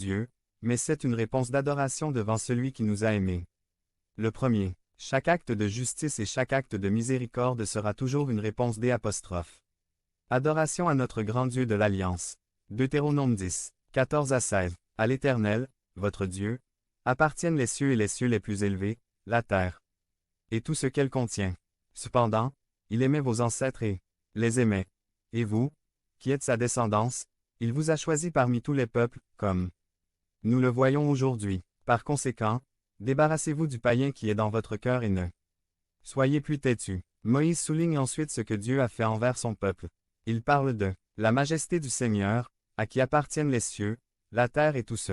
Dieu, mais c'est une réponse d'adoration devant celui qui nous a aimés. Le premier. Chaque acte de justice et chaque acte de miséricorde sera toujours une réponse d'apostrophe. Adoration à notre grand Dieu de l'Alliance. Deutéronome 10, 14 à 16. À l'Éternel, votre Dieu, appartiennent les cieux et les cieux les plus élevés, la terre, et tout ce qu'elle contient. Cependant, il aimait vos ancêtres et les aimait. Et vous, qui êtes sa descendance, il vous a choisi parmi tous les peuples, comme nous le voyons aujourd'hui. Par conséquent, débarrassez-vous du païen qui est dans votre cœur et ne soyez plus têtus. Moïse souligne ensuite ce que Dieu a fait envers son peuple. Il parle de la majesté du Seigneur, à qui appartiennent les cieux, la terre et tout ce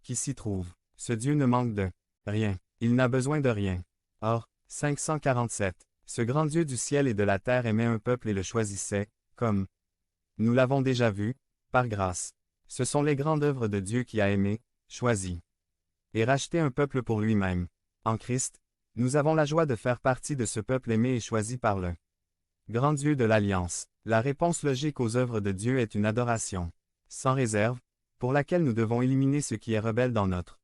qui s'y trouve. Ce Dieu ne manque de rien. Il n'a besoin de rien. Or, 547. Ce grand Dieu du ciel et de la terre aimait un peuple et le choisissait, comme nous l'avons déjà vu, par grâce. Ce sont les grandes œuvres de Dieu qui a aimé, choisi et racheté un peuple pour lui-même. En Christ, nous avons la joie de faire partie de ce peuple aimé et choisi par le grand Dieu de l'Alliance. La réponse logique aux œuvres de Dieu est une adoration, sans réserve, pour laquelle nous devons éliminer ce qui est rebelle dans notre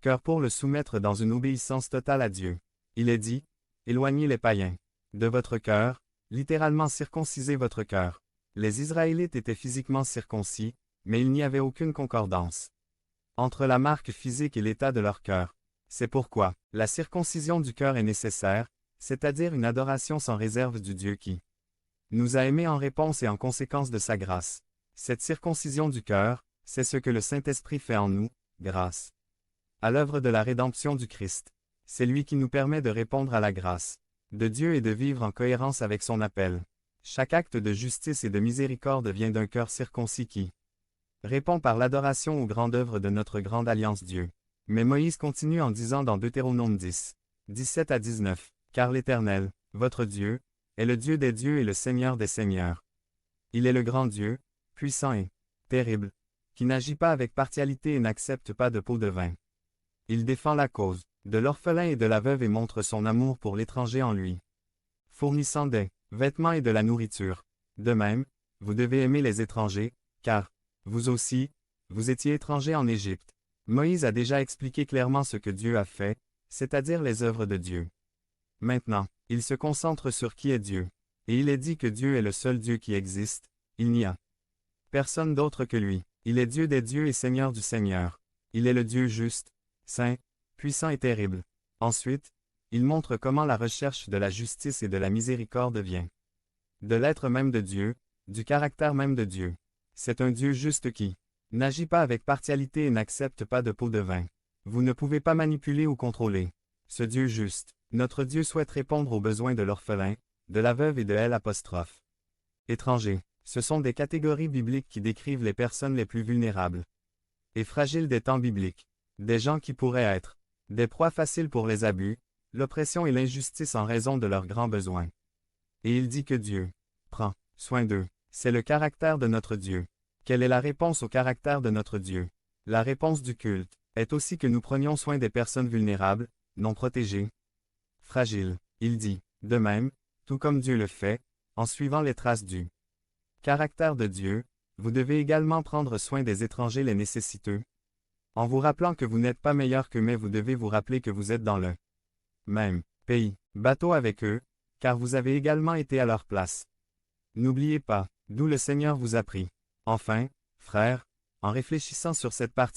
cœur pour le soumettre dans une obéissance totale à Dieu. Il est dit, éloignez les païens de votre cœur, littéralement circoncisez votre cœur. Les Israélites étaient physiquement circoncis, mais il n'y avait aucune concordance entre la marque physique et l'état de leur cœur. C'est pourquoi la circoncision du cœur est nécessaire, c'est-à-dire une adoration sans réserve du Dieu qui nous a aimés en réponse et en conséquence de sa grâce. Cette circoncision du cœur, c'est ce que le Saint-Esprit fait en nous, grâce à l'œuvre de la rédemption du Christ. C'est lui qui nous permet de répondre à la grâce de Dieu et de vivre en cohérence avec son appel. Chaque acte de justice et de miséricorde vient d'un cœur circoncis qui répond par l'adoration aux grandes œuvres de notre grande alliance Dieu. Mais Moïse continue en disant dans Deutéronome 10, 17 à 19, « Car l'Éternel, votre Dieu, est le Dieu des dieux et le Seigneur des seigneurs. Il est le grand Dieu, puissant et terrible, qui n'agit pas avec partialité et n'accepte pas de pot de vin. Il défend la cause de l'orphelin et de la veuve et montre son amour pour l'étranger en lui, fournissant des vêtements et de la nourriture. De même, vous devez aimer les étrangers, car, vous aussi, vous étiez étrangers en Égypte. » Moïse a déjà expliqué clairement ce que Dieu a fait, c'est-à-dire les œuvres de Dieu. Maintenant, il se concentre sur qui est Dieu. Et il est dit que Dieu est le seul Dieu qui existe, il n'y a personne d'autre que lui. Il est Dieu des dieux et Seigneur du Seigneur. Il est le Dieu juste, saint, puissant et terrible. Ensuite, il montre comment la recherche de la justice et de la miséricorde vient de l'être même de Dieu, du caractère même de Dieu. C'est un Dieu juste qui n'agit pas avec partialité et n'accepte pas de pot de vin. Vous ne pouvez pas manipuler ou contrôler ce Dieu juste. Notre Dieu souhaite répondre aux besoins de l'orphelin, de la veuve et de l'apostrophe. Étrangers, ce sont des catégories bibliques qui décrivent les personnes les plus vulnérables et fragiles des temps bibliques. Des gens qui pourraient être des proies faciles pour les abus, l'oppression et l'injustice en raison de leurs grands besoins. Et il dit que Dieu prend soin d'eux. C'est le caractère de notre Dieu. Quelle est la réponse au caractère de notre Dieu? La réponse du culte est aussi que nous prenions soin des personnes vulnérables, non protégées, fragiles. Il dit, de même, tout comme Dieu le fait, en suivant les traces du caractère de Dieu, vous devez également prendre soin des étrangers les nécessiteux. En vous rappelant que vous n'êtes pas meilleur qu'eux, mais vous devez vous rappeler que vous êtes dans le même pays, bateau avec eux, car vous avez également été à leur place. N'oubliez pas, d'où le Seigneur vous a pris. Enfin, frères, en réfléchissant sur cette partie